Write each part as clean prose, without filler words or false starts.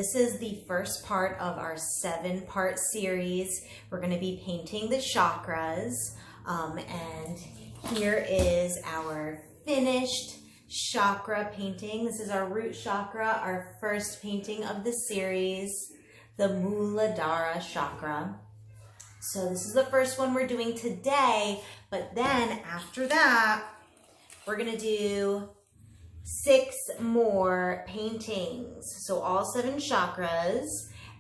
This is the first part of our 7-part series. We're going to be painting the chakras, and here is our finished chakra painting. This is our root chakra, our first painting of the series, the Muladhara chakra. So this is the first one we're doing today, but then after that, we're going to do 6 more paintings. So all 7 chakras,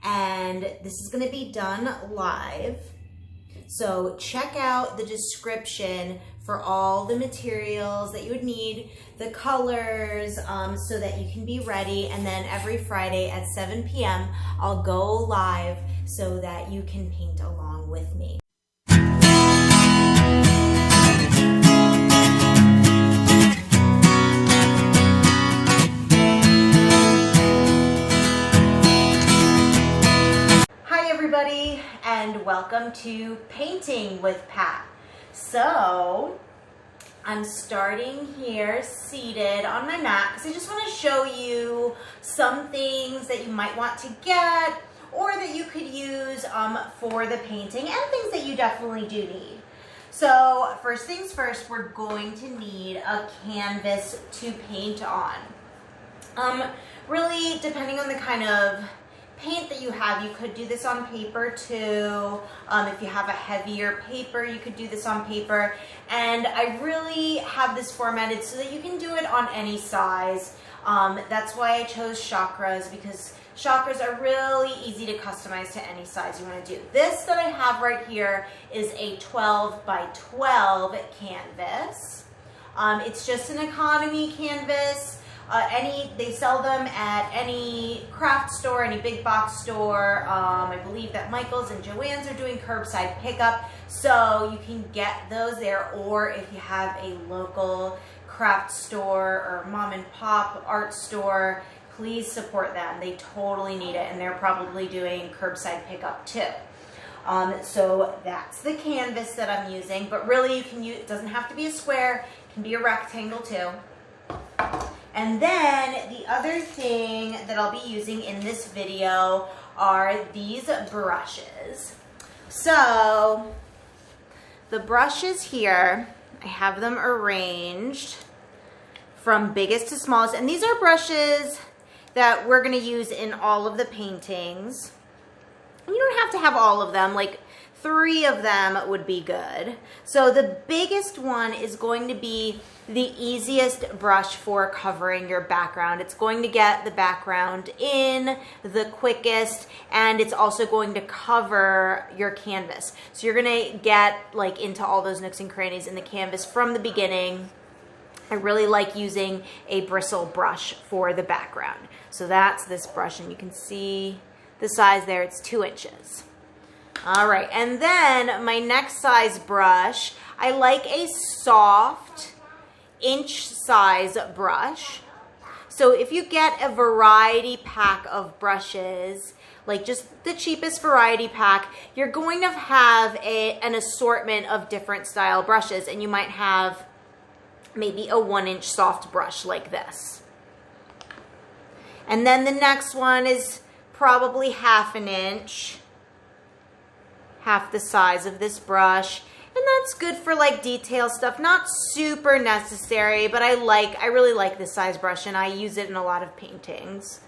and this is going to be done live. So check out the description for all the materials that you would need, the colors, so that you can be ready. And then every Friday at 7 p.m. I'll go live so that you can paint along with me. Everybody, and welcome to Painting with Pat. So I'm starting here seated on my mat because I just want to show you some things that you might want to get or that you could use for the painting, and things that you definitely do need. So first things first, we're going to need a canvas to paint on. Really, depending on the kind of paint that you have, you could do this on paper too. If you have a heavier paper, you could do this on paper. And I really have this formatted so that you can do it on any size. That's why I chose chakras, because chakras are really easy to customize to any size you want to do. This that I have right here is a 12 by 12 canvas. It's just an economy canvas. They sell them at any craft store, any big box store. I believe that Michael's and Joann's are doing curbside pickup, so you can get those there. Or if you have a local craft store or mom and pop art store, please support them. They totally need it, and they're probably doing curbside pickup too. So that's the canvas that I'm using, but really you can use, it doesn't have to be a square, it can be a rectangle too. And then the other thing that I'll be using in this video are these brushes. So the brushes here, I have them arranged from biggest to smallest. And these are brushes that we're going to use in all of the paintings. And you don't have to have all of them, like 3 of them would be good. So the biggest one is going to be the easiest brush for covering your background. It's going to get the background in the quickest, and it's also going to cover your canvas. So you're gonna get like into all those nooks and crannies in the canvas from the beginning. I really like using a bristle brush for the background. So that's this brush, and you can see the size there, it's 2 inches. All right, and then my next size brush, I like a soft inch size brush. So if you get a variety pack of brushes, like just the cheapest variety pack, you're going to have an assortment of different style brushes, and you might have maybe a 1-inch soft brush like this. And then the next one is probably 1/2 inch. Half the size of this brush, and that's good for like detail stuff. Not super necessary, but I really like this size brush, and I use it in a lot of paintings.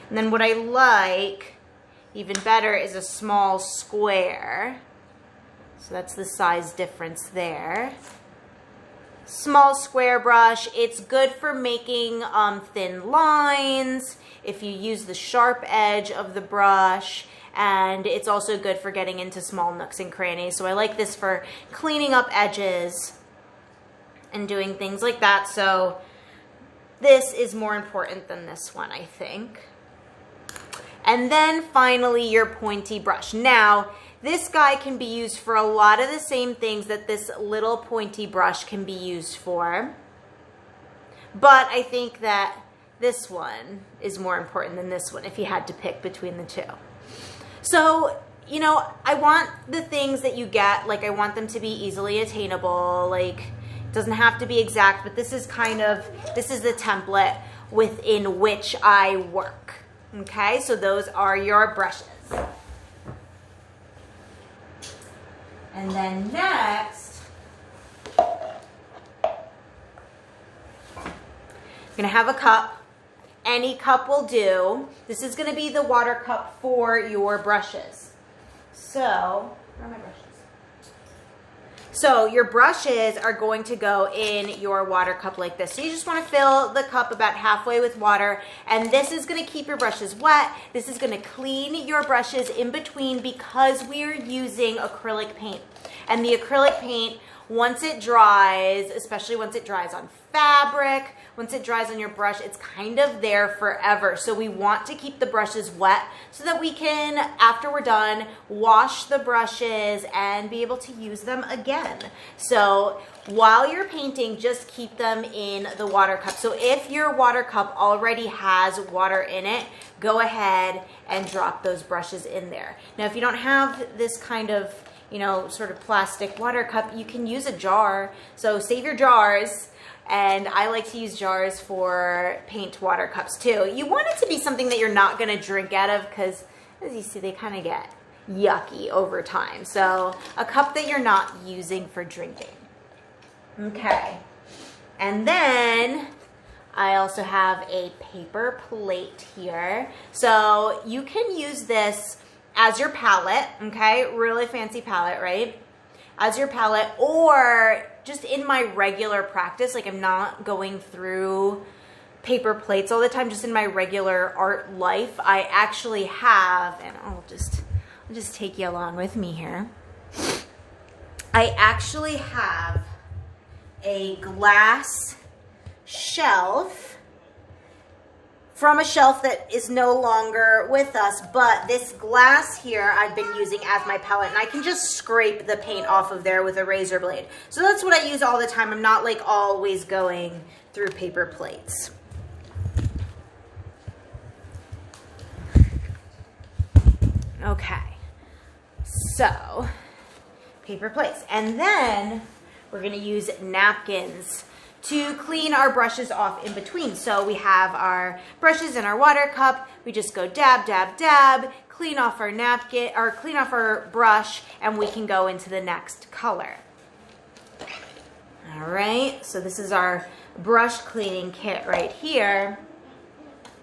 And then what I like even better is a small square. So that's the size difference there. Small square brush. It's good for making thin lines if you use the sharp edge of the brush. And it's also good for getting into small nooks and crannies. So I like this for cleaning up edges and doing things like that. So this is more important than this one, I think. And then finally, your pointy brush. Now, this guy can be used for a lot of the same things that this little pointy brush can be used for. But I think that this one is more important than this one if you had to pick between the two. So, you know, I want the things that you get, like I want them to be easily attainable, like it doesn't have to be exact, but this is the template. within which I work. Okay, so those are your brushes. And then next, you're gonna have a cup. Any cup will do. This is gonna be the water cup for your brushes. So, where are my brushes? So your brushes are going to go in your water cup like this. So you just want to fill the cup about halfway with water, and this is going to keep your brushes wet. This is going to clean your brushes in between because we are using acrylic paint. And the acrylic paint, once it dries, especially once it dries on fabric, once it dries on your brush, it's kind of there forever. So we want to keep the brushes wet so that we can, after we're done, wash the brushes and be able to use them again. So while you're painting, just keep them in the water cup. So if your water cup already has water in it, go ahead and drop those brushes in there. Now, if you don't have this kind of, you know, sort of plastic water cup, you can use a jar. So save your jars. And I like to use jars for paint water cups too. You want it to be something that you're not gonna drink out of because, as you see, they kind of get yucky over time. So a cup that you're not using for drinking. Okay. And then I also have a paper plate here. So you can use this as your palette, okay? Really fancy palette, right? As your palette, or just in my regular practice, like I'm not going through paper plates all the time, just in my regular art life, I actually have, and I'll just take you along with me here. I actually have a glass shelf from a shelf that is no longer with us, but this glass here I've been using as my palette, and I can just scrape the paint off of there with a razor blade. So that's what I use all the time. I'm not like always going through paper plates. Okay, so paper plates. And then we're gonna use napkins to clean our brushes off in between. So we have our brushes in our water cup. We just go dab, dab, dab, clean off our napkin, or clean off our brush, and we can go into the next color. All right, so this is our brush cleaning kit right here.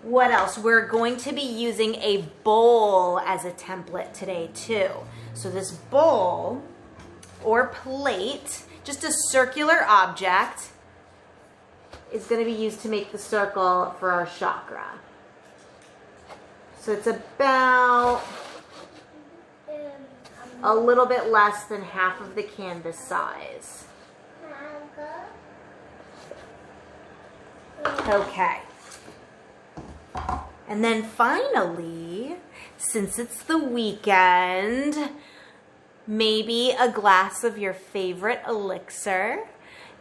What else? We're going to be using a bowl as a template today too. So this bowl or plate, just a circular object, is going to be used to make the circle for our chakra. So it's about a little bit less than half of the canvas size. Okay. And then finally, since it's the weekend, maybe a glass of your favorite elixir.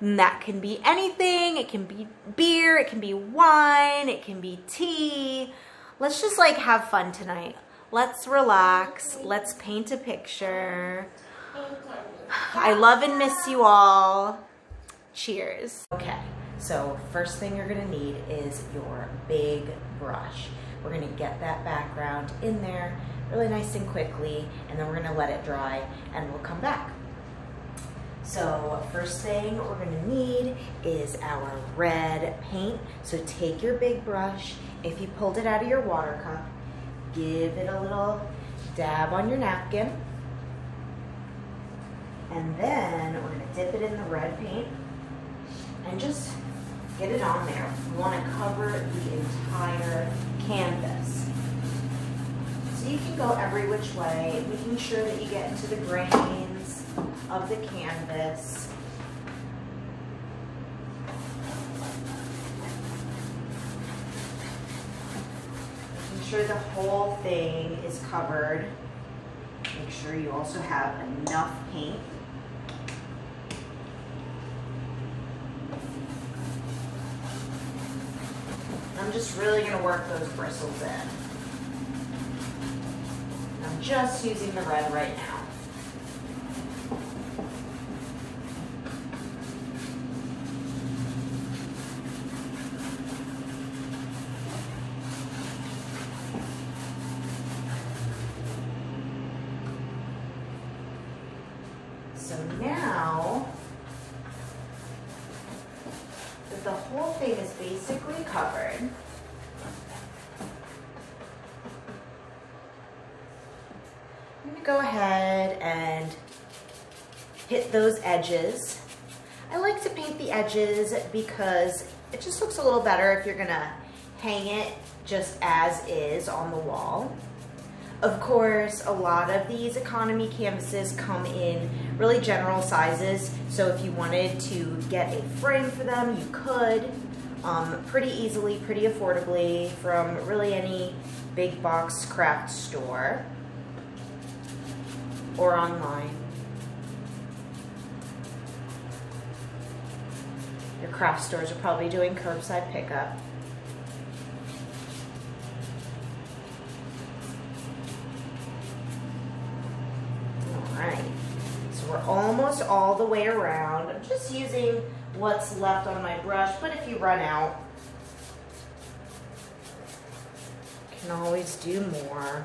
And that can be anything. It can be beer, it can be wine, it can be tea. Let's just like have fun tonight. Let's relax. Let's paint a picture. I love and miss you all. Cheers. Okay, so first thing you're gonna need is your big brush. We're gonna get that background in there really nice and quickly, and then we're gonna let it dry and we'll come back. So first thing we're gonna need is our red paint. So take your big brush. If you pulled it out of your water cup, give it a little dab on your napkin. And then we're gonna dip it in the red paint and just get it on there. We wanna cover the entire canvas. So you can go every which way, making sure that you get into the grains of the canvas. Making sure the whole thing is covered. Make sure you also have enough paint. I'm just really going to work those bristles in. I'm just using the red right now. So now that the whole thing is basically covered, I'm going to go ahead and hit those edges. I like to paint the edges because it just looks a little better if you're going to hang it just as is on the wall. Of course, a lot of these economy canvases come in really general sizes, so if you wanted to get a frame for them, you could pretty easily, pretty affordably from really any big box craft store or online. Your craft stores are probably doing curbside pickup. Alright, so we're almost all the way around. I'm just using what's left on my brush, but if you run out, you can always do more.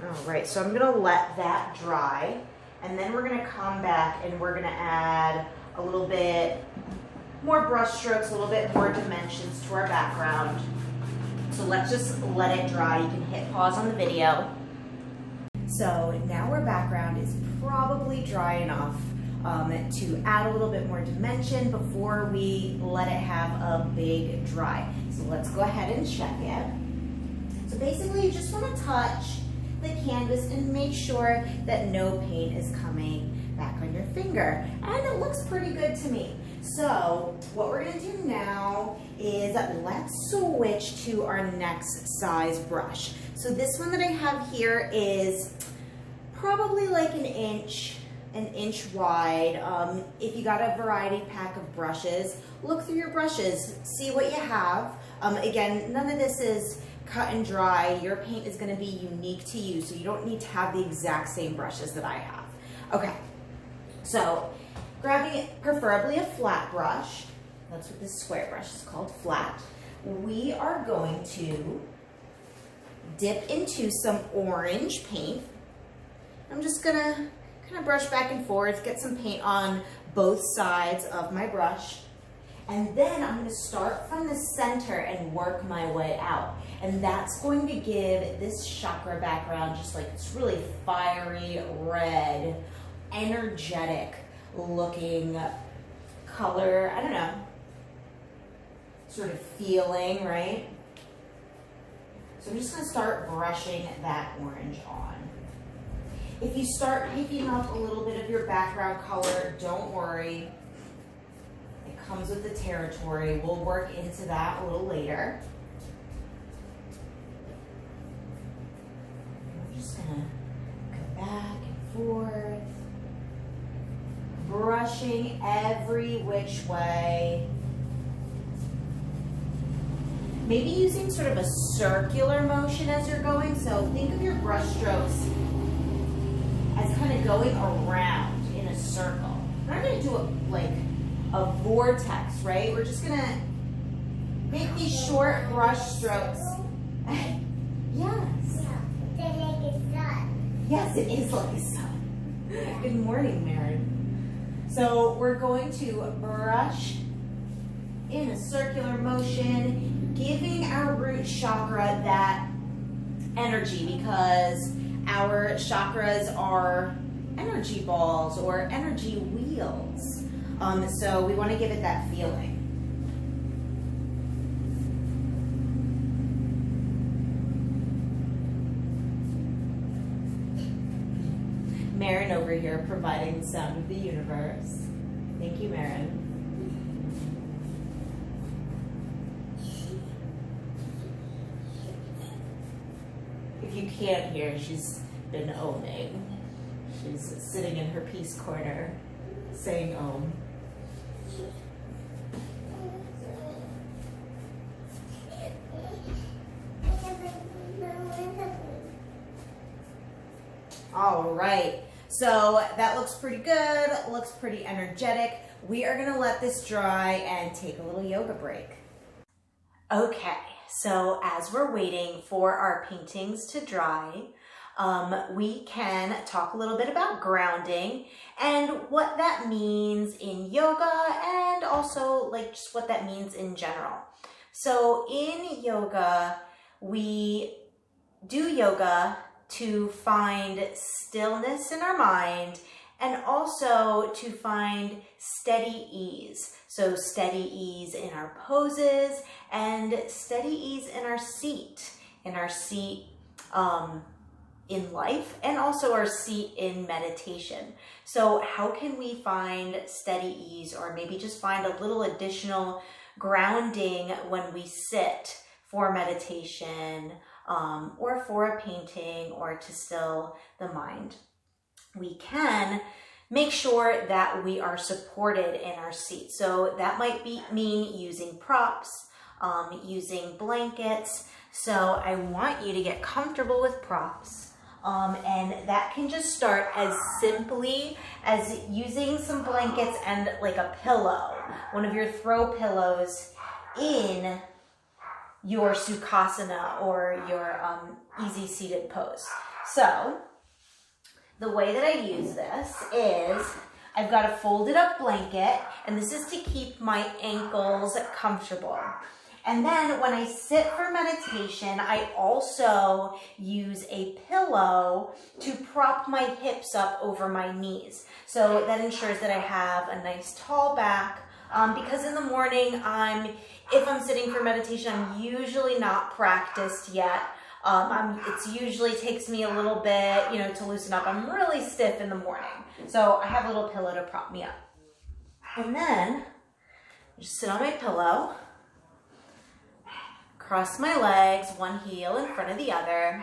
Alright, so I'm going to let that dry, and then we're going to come back and we're going to add a little bit more brush strokes, a little bit more dimensions to our background. So let's just let it dry. You can hit pause on the video. So now our background is probably dry enough to add a little bit more dimension before we let it have a big dry. So let's go ahead and check it. So basically you just want to touch the canvas and make sure that no paint is coming back on your finger. And it looks pretty good to me. So what we're going to do now is let's switch to our next size brush. So this one that I have here is probably like an inch wide. If you got a variety pack of brushes, look through your brushes, see what you have. Again, none of this is cut and dry. Your paint is going to be unique to you, so you don't need to have the exact same brushes that I have. Okay, so grabbing preferably a flat brush, that's what this square brush is called, flat, we are going to dip into some orange paint. I'm just gonna kind of brush back and forth, get some paint on both sides of my brush, and then I'm gonna start from the center and work my way out. And that's going to give this chakra background just like this really fiery, red, energetic looking color, I don't know, sort of feeling, right? So I'm just going to start brushing that orange on. If you start picking up a little bit of your background color, don't worry. It comes with the territory. We'll work into that a little later. I'm just going to go back and forth, brushing every which way. Maybe using sort of a circular motion as you're going. So think of your brush strokes as kind of going around in a circle. We're not going to do it like a vortex, right? We're just going to make these short brush strokes. Yes. Yes, it is like a sun. Good morning, Mary. So we're going to brush in a circular motion, giving our root chakra that energy, because our chakras are energy balls or energy wheels. So we want to give it that feeling. Marin over here providing the sound of the universe. Thank you, Marin. If you can't hear, she's been oming. She's sitting in her peace corner saying om. All right, so that looks pretty good, looks pretty energetic. We are gonna let this dry and take a little yoga break. Okay, so as we're waiting for our paintings to dry, we can talk a little bit about grounding and what that means in yoga, and also like just what that means in general. So in yoga, we do yoga to find stillness in our mind and also to find steady ease. So steady ease in our poses and steady ease in our seat in life, and also our seat in meditation. So how can we find steady ease, or maybe just find a little additional grounding when we sit for meditation, or for a painting, or to still the mind? We can make sure that we are supported in our seat. So that might mean using props, using blankets. So I want you to get comfortable with props. And that can just start as simply as using some blankets and like a pillow, one of your throw pillows in your Sukhasana or your easy seated pose. So the way that I use this is I've got a folded up blanket, and this is to keep my ankles comfortable. And then when I sit for meditation, I also use a pillow to prop my hips up over my knees. So that ensures that I have a nice tall back, because in the morning, if I'm sitting for meditation, I'm usually not practiced yet. It usually takes me a little bit, to loosen up. I'm really stiff in the morning. So I have a little pillow to prop me up. And then just sit on my pillow, cross my legs, one heel in front of the other,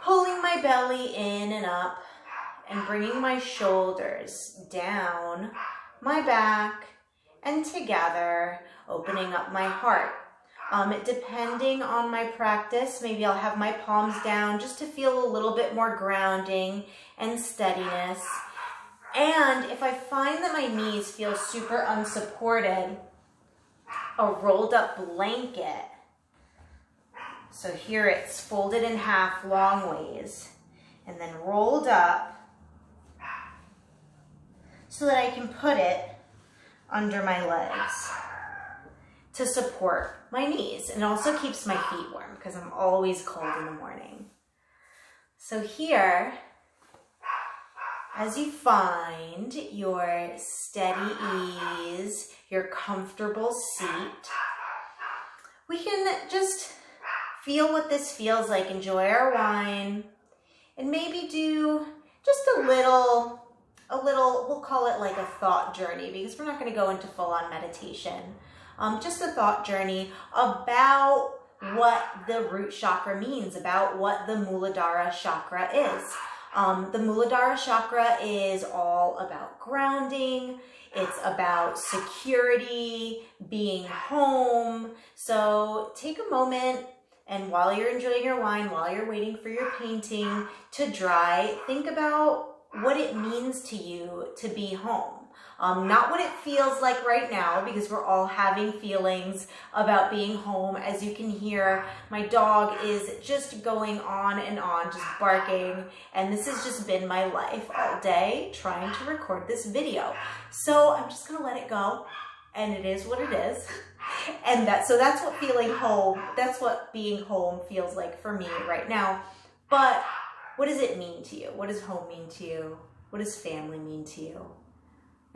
pulling my belly in and up, and bringing my shoulders down my back and together, opening up my heart. Depending on my practice, maybe I'll have my palms down just to feel a little bit more grounding and steadiness. And if I find that my knees feel super unsupported, a rolled up blanket. So here it's folded in half long ways and then rolled up so that I can put it under my legs to support my knees. And it also keeps my feet warm because I'm always cold in the morning. So here, as you find your steady ease, your comfortable seat, we can just feel what this feels like, enjoy our wine, and maybe do just a little, we'll call it like a thought journey, because we're not going to go into full-on meditation. Just a thought journey about what the root chakra means, about what the Muladhara chakra is. The Muladhara chakra is all about grounding. It's about security, being home. So take a moment, and while you're enjoying your wine, while you're waiting for your painting to dry, think about what it means to you to be home. Not what it feels like right now, because we're all having feelings about being home. As you can hear, my dog is just going on and on, just barking. And this has just been my life all day, trying to record this video. So I'm just gonna let it go, and it is what it is. And so that's what feeling home, that's what being home feels like for me right now. But what does it mean to you? What does home mean to you? What does family mean to you?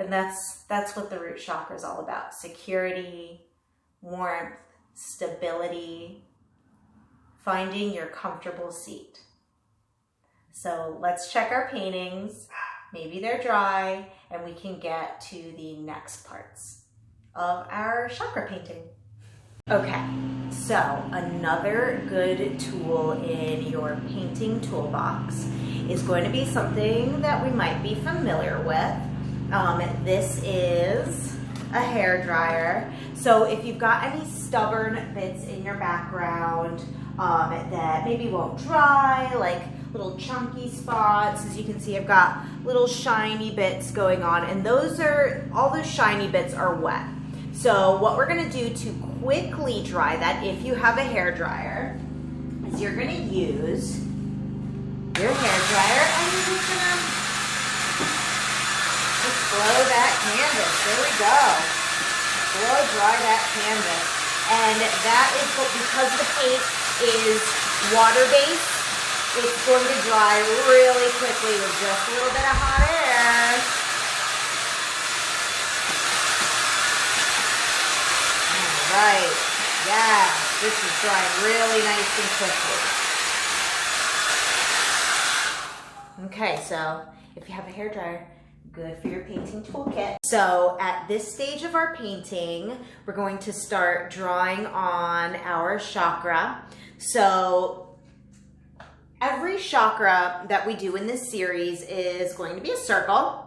And that's what the root chakra is all about. Security, warmth, stability, finding your comfortable seat. So let's check our paintings. Maybe they're dry, and we can get to the next parts of our chakra painting. Okay, so another good tool in your painting toolbox is going to be something that we might be familiar with. This is a hair dryer. So if you've got any stubborn bits in your background that maybe won't dry, like little chunky spots, as you can see, I've got little shiny bits going on, and all those shiny bits are wet. So what we're gonna do to quickly dry that, if you have a hair dryer, is you're gonna use your hair dryer and you're just gonna just blow that canvas. There we go. Blow dry that canvas. And that is because the paint is water-based, it's going to dry really quickly with just a little bit of hot air. All right, yeah, this is drying really nice and quickly. Okay, so if you have a hairdryer, good for your painting toolkit. So at this stage of our painting, we're going to start drawing on our chakra. So every chakra that we do in this series is going to be a circle,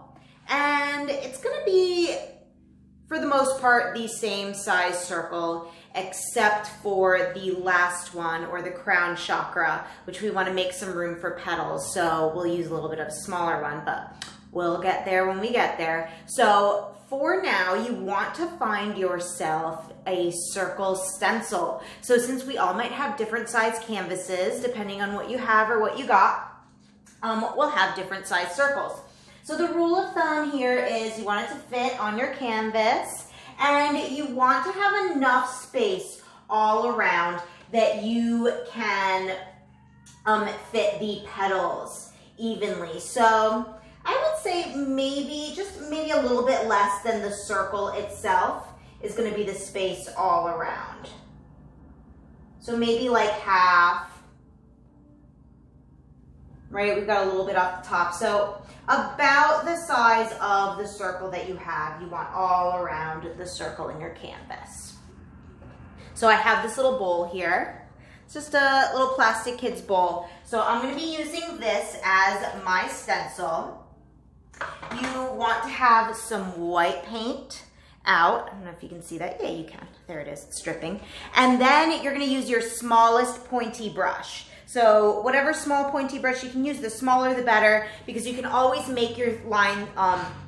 and it's going to be, for the most part, the same size circle, except for the last one, or the crown chakra, which we want to make some room for petals. So we'll use a little bit of a smaller one, but we'll get there when we get there. So for now, you want to find yourself a circle stencil. So since we all might have different size canvases, depending on what you have or what you got, we'll have different size circles. So the rule of thumb here is you want it to fit on your canvas, and you want to have enough space all around that you can fit the petals evenly. So I would say maybe a little bit less than the circle itself is going to be the space all around. So maybe like half, right? We've got a little bit off the top. So about the size of the circle that you have, you want all around the circle in your canvas. So I have this little bowl here. It's just a little plastic kid's bowl. So I'm going to be using this as my stencil. You want to have some white paint out. I don't know if you can see that. Yeah, you can. There it is. It's dripping. And then you're going to use your smallest pointy brush. So whatever small pointy brush you can use, the smaller the better, because you can always make your line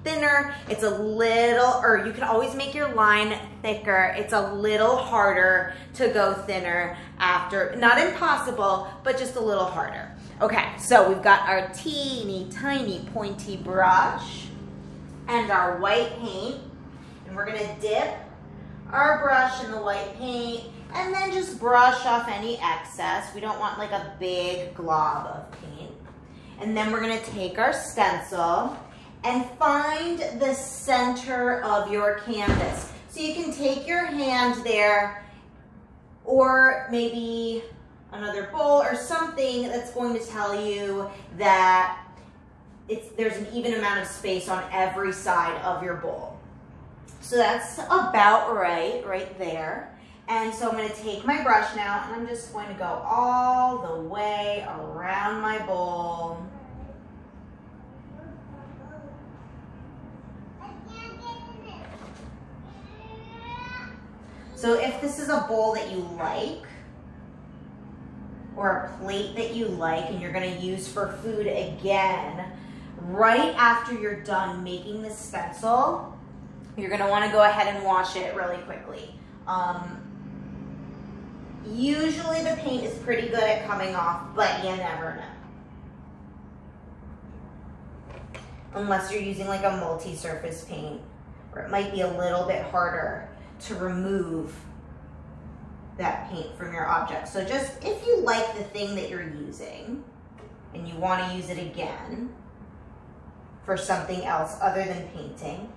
thinner. It's a little, or you can always make your line thicker. It's a little harder to go thinner after. Not impossible, but just a little harder. Okay, so we've got our teeny tiny pointy brush and our white paint, and we're gonna dip our brush in the white paint and then just brush off any excess. We don't want like a big glob of paint. And then we're gonna take our stencil and find the center of your canvas. So you can take your hand there, or maybe another bowl or something that's going to tell you that there's an even amount of space on every side of your bowl. So that's about right there. And so I'm going to take my brush now, and I'm just going to go all the way around my bowl. So if this is a bowl that you like, or a plate that you like and you're going to use for food again, right after you're done making the stencil, you're going to want to go ahead and wash it really quickly. Usually the paint is pretty good at coming off, but you never know. Unless you're using like a multi-surface paint, where it might be a little bit harder to remove that paint from your object. So just, if you like the thing that you're using and you want to use it again for something else other than painting,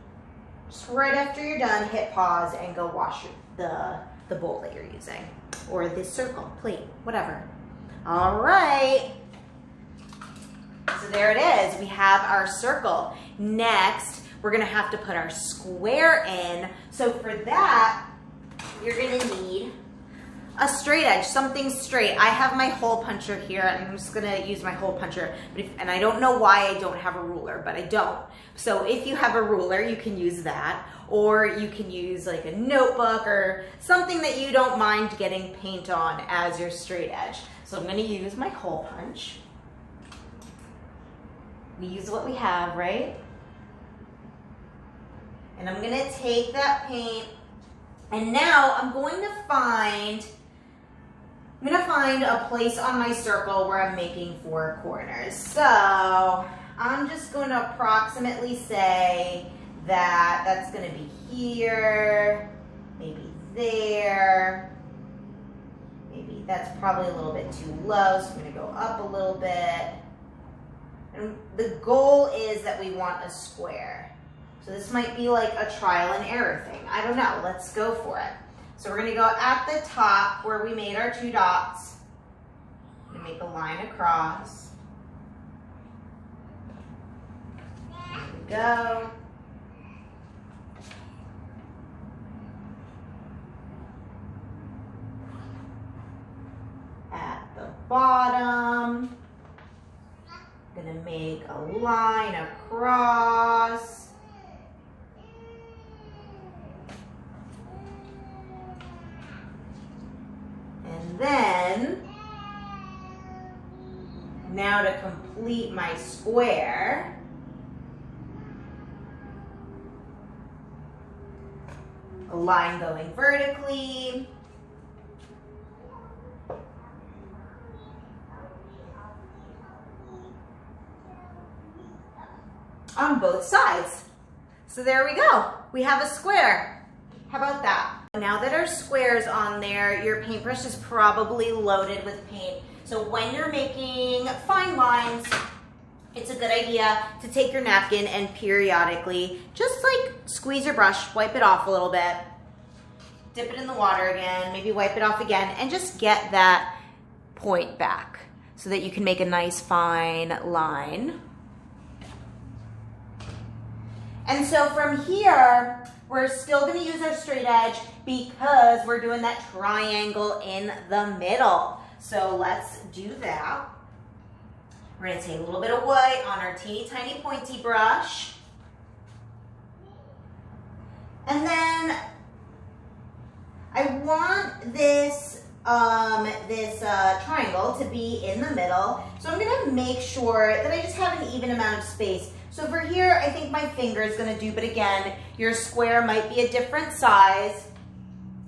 just right after you're done, hit pause and go wash the bowl that you're using, or this circle, plate, whatever. All right. So there it is. We have our circle. Next, we're gonna have to put our square in. So for that, you're gonna need a straight edge, something straight. I have my hole puncher here, and I'm just gonna use my hole puncher. And I don't know why I don't have a ruler, but I don't. So if you have a ruler, you can use that, or you can use like a notebook or something that you don't mind getting paint on as your straight edge. So I'm gonna use my hole punch. We use what we have, right? And I'm gonna take that paint And now I'm going to find a place on my circle where I'm making 4 corners. So I'm just going to approximately say that that's going to be here, maybe there. Maybe that's probably a little bit too low, so I'm going to go up a little bit. And the goal is that we want a square. So this might be like a trial and error thing. I don't know. Let's go for it. So we're going to go at the top where we made our 2 dots. I'm going to make a line across. There we go. At the bottom, I'm going to make a line across. And then, now to complete my square, a line going vertically, on both sides. So there we go. We have a square. How about that? Now that our square's on there, your paintbrush is probably loaded with paint. So when you're making fine lines, it's a good idea to take your napkin and periodically just like squeeze your brush, wipe it off a little bit, dip it in the water again, maybe wipe it off again, and just get that point back so that you can make a nice fine line. And so from here, we're still going to use our straight edge because we're doing that triangle in the middle. So let's do that. We're going to take a little bit of white on our teeny tiny pointy brush. And then I want this triangle to be in the middle. So I'm going to make sure that I just have an even amount of space. So for here, I think my finger is going to do, but again, your square might be a different size.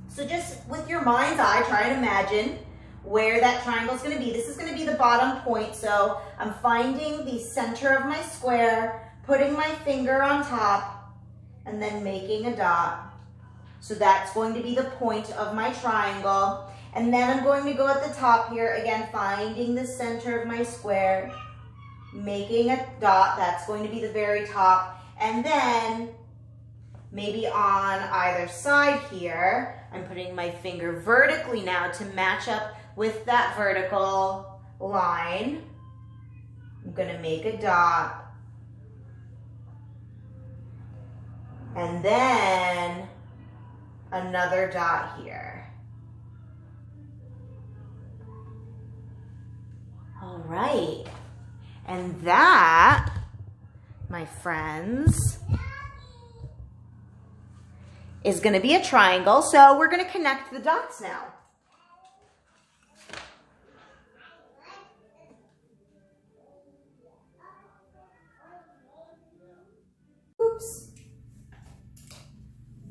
So just with your mind's eye, try and imagine where that triangle is going to be. This is going to be the bottom point, so I'm finding the center of my square, putting my finger on top, and then making a dot. So that's going to be the point of my triangle. And then I'm going to go at the top here, again, finding the center of my square, making a dot. That's going to be the very top. And then maybe on either side here, I'm putting my finger vertically now to match up with that vertical line. I'm going to make a dot. And then another dot here. All right. And that, my friends, is going to be a triangle. So we're going to connect the dots now. Oops.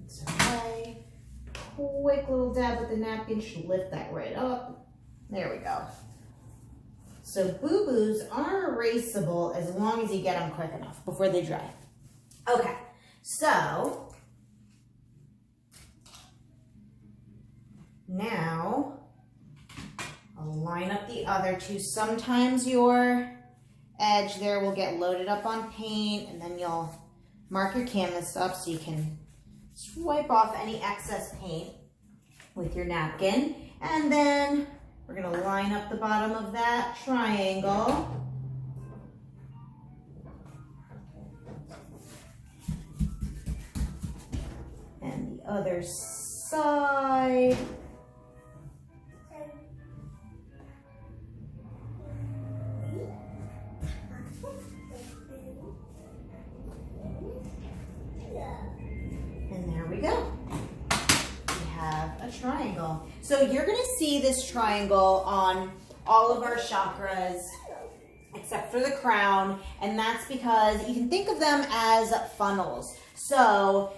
It's okay. Quick little dab with the napkin should lift that right up. There we go. So boo-boos are erasable as long as you get them quick enough before they dry. Okay, so now I'll line up the other two. Sometimes your edge there will get loaded up on paint, and then you'll mark your canvas up so you can wipe off any excess paint with your napkin. And then we're going to line up the bottom of that triangle. And the other side. And there we go. We have a triangle. So you're going to see this triangle on all of our chakras except for the crown, and that's because you can think of them as funnels. So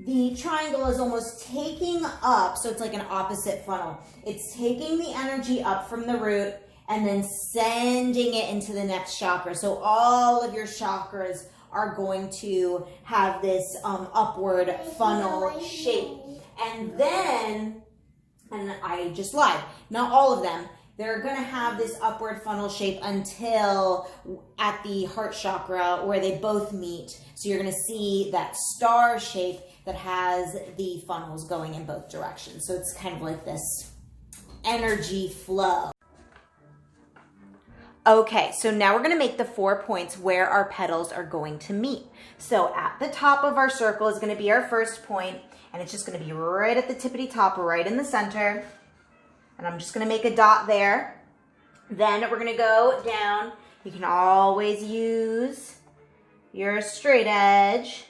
the triangle is almost taking up, so it's like an opposite funnel. It's taking the energy up from the root and then sending it into the next chakra. So all of your chakras are going to have this upward funnel shape. And then, and I just lied, not all of them, they're going to have this upward funnel shape until at the heart chakra where they both meet. So you're going to see that star shape that has the funnels going in both directions. So it's kind of like this energy flow. Okay, so now we're gonna make the 4 points where our petals are going to meet. So at the top of our circle is gonna be our first point, and it's just gonna be right at the tippity top, right in the center. And I'm just gonna make a dot there. Then we're gonna go down. You can always use your straight edge.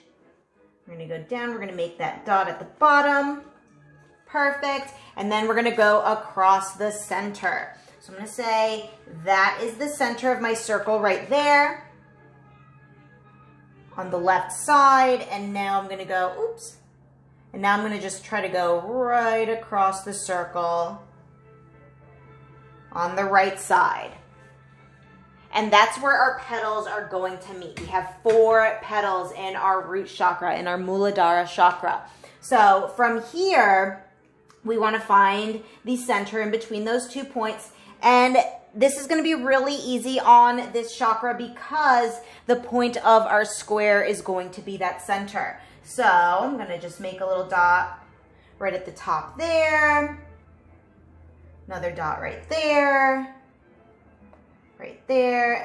We're gonna go down, we're gonna make that dot at the bottom. Perfect. And then we're gonna go across the center. So I'm going to say that is the center of my circle right there on the left side. And now I'm going to go, oops. And now I'm going to just try to go right across the circle on the right side. And that's where our petals are going to meet. We have 4 petals in our root chakra, in our Muladhara chakra. So from here, we want to find the center in between those 2 points. And this is going to be really easy on this chakra because the point of our square is going to be that center. So I'm going to just make a little dot right at the top there. Another dot right there,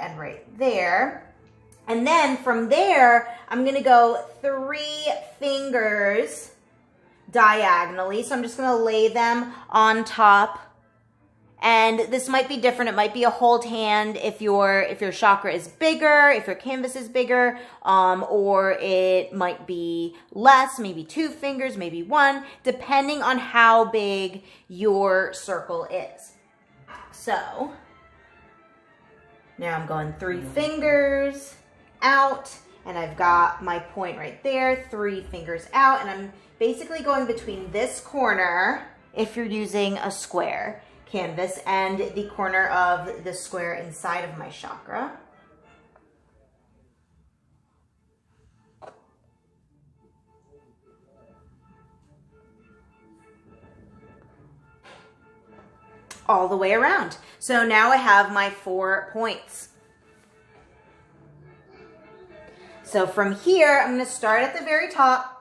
and right there. And then from there, I'm going to go 3 fingers diagonally. So I'm just going to lay them on top. And this might be different. It might be a hold hand if your chakra is bigger, if your canvas is bigger, or it might be less, maybe 2 fingers, maybe 1, depending on how big your circle is. So now I'm going 3 fingers out, and I've got my point right there, 3 fingers out, and I'm basically going between this corner, if you're using a square canvas, and the corner of the square inside of my chakra. All the way around. So now I have my 4 points. So from here, I'm going to start at the very top,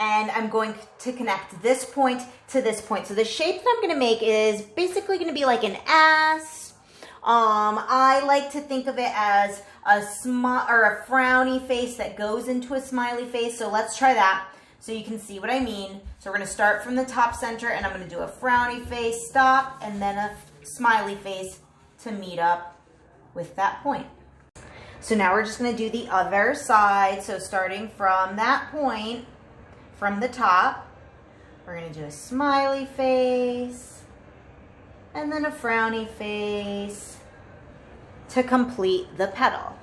and I'm going to connect this point to this point. So the shape that I'm going to make is basically going to be like an S. I like to think of it as a frowny face that goes into a smiley face. So let's try that so you can see what I mean. So we're going to start from the top center, and I'm going to do a frowny face, stop, and then a smiley face to meet up with that point. So now we're just going to do the other side. So starting from that point, from the top, we're going to do a smiley face and then a frowny face to complete the petal.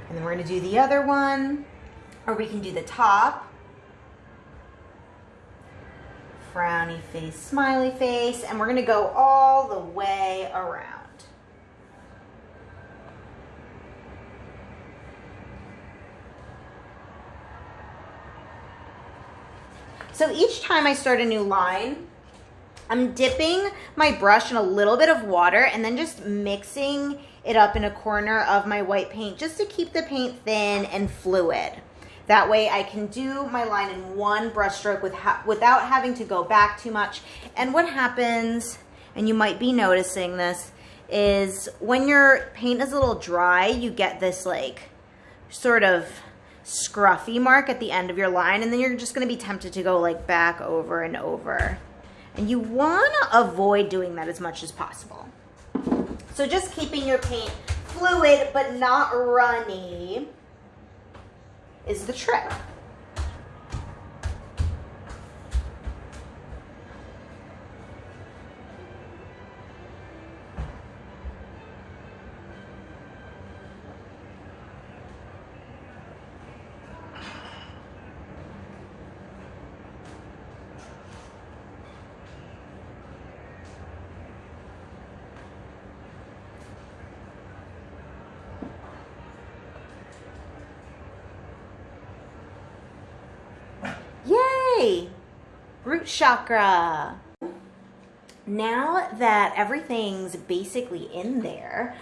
And then we're going to do the other one, or we can do the top. Frowny face, smiley face, and we're going to go all the way around. So each time I start a new line, I'm dipping my brush in a little bit of water and then just mixing it up in a corner of my white paint just to keep the paint thin and fluid. That way I can do my line in one brush stroke without having to go back too much. And what happens, and you might be noticing this, is when your paint is a little dry, you get this like sort of scruffy mark at the end of your line, and then you're just going to be tempted to go like back over and over. And you want to avoid doing that as much as possible. So just keeping your paint fluid but not runny is the trick. root chakra. Now that everything's basically in there,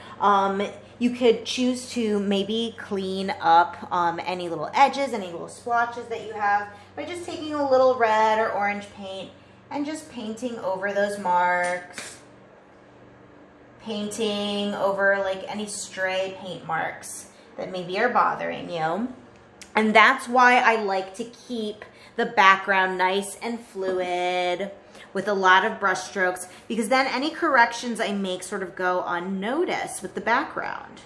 you could choose to maybe clean up any little edges, any little splotches that you have by just taking a little red or orange paint and just painting over those marks. Painting over like any stray paint marks that maybe are bothering you. And that's why I like to keep the background nice and fluid with a lot of brush strokes, because then any corrections I make sort of go unnoticed with the background.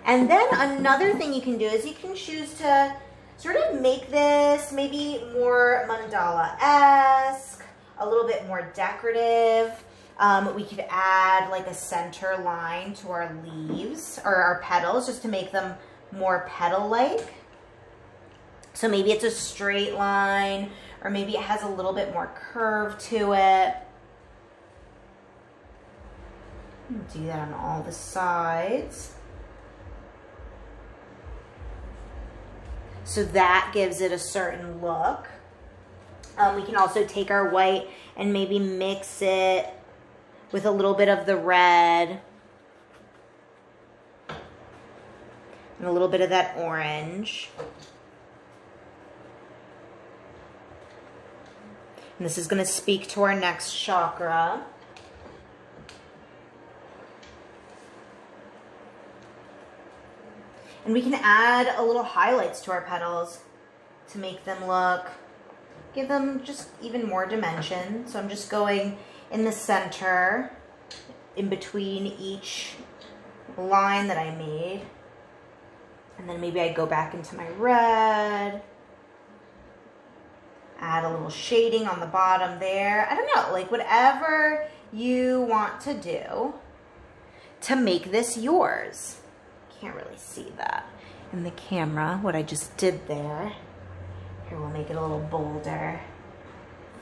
And then another thing you can do is you can choose to sort of make this maybe more mandala-esque, a little bit more decorative. We could add like a center line to our leaves or our petals just to make them more petal-like. So maybe it's a straight line, or maybe it has a little bit more curve to it. Do that on all the sides. So that gives it a certain look. We can also take our white and maybe mix it with a little bit of the red and a little bit of that orange. And this is going to speak to our next chakra. And we can add a little highlights to our petals to make them look, give them just even more dimension. So I'm just going in the center, in between each line that I made. And then maybe I go back into my red. Add a little shading on the bottom there. I don't know, like whatever you want to do to make this yours. Can't really see that in the camera, what I just did there. Here, we'll make it a little bolder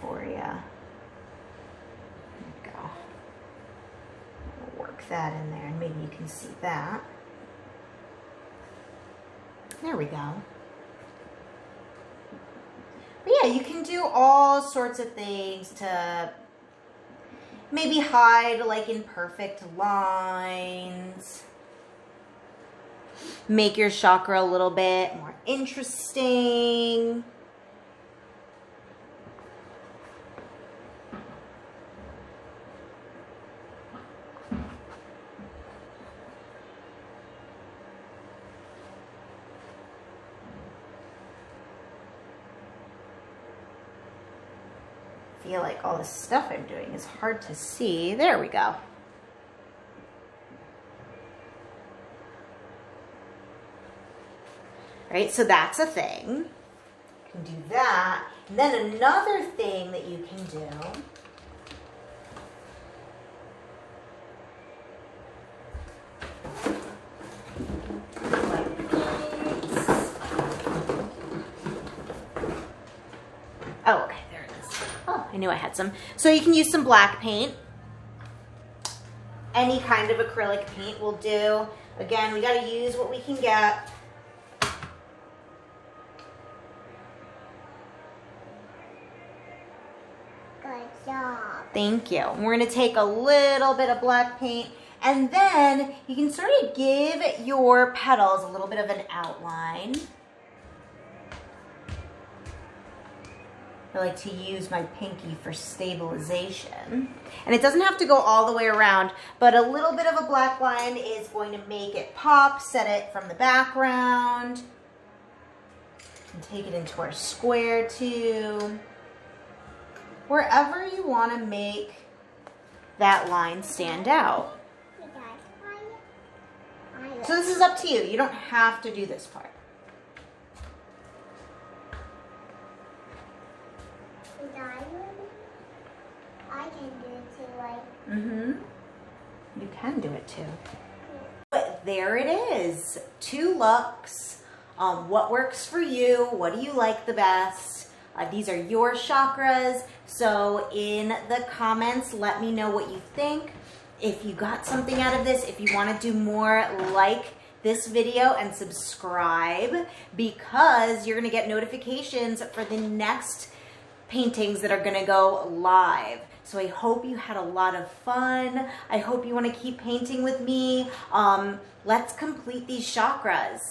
for you. There we go. We'll work that in there and maybe you can see that. There we go. But yeah, you can do all sorts of things to maybe hide like imperfect lines. Make your chakra a little bit more interesting. I feel like all the stuff I'm doing is hard to see. There we go. Right, so that's a thing. You can do that. And then another thing that you can do oh, okay, there it is. Oh, I knew I had some. So you can use some black paint. Any kind of acrylic paint will do. Again, we got to use what we can get. Thank you. We're going to take a little bit of black paint, and then you can sort of give your petals a little bit of an outline. I like to use my pinky for stabilization. And it doesn't have to go all the way around, but a little bit of a black line is going to make it pop, set it from the background. And take it into our square too. Wherever you want to make that line stand out. So this is up to you. You don't have to do this part. I can do it too, right? Mm-hmm. You can do it too. But there it is. 2 looks. What works for you? What do you like the best? These are your chakras. So in the comments, let me know what you think. If you got something out of this, if you want to do more, like this video and subscribe, because you're going to get notifications for the next paintings that are gonna go live. So I hope you had a lot of fun. I hope you wanna keep painting with me. Let's complete these chakras.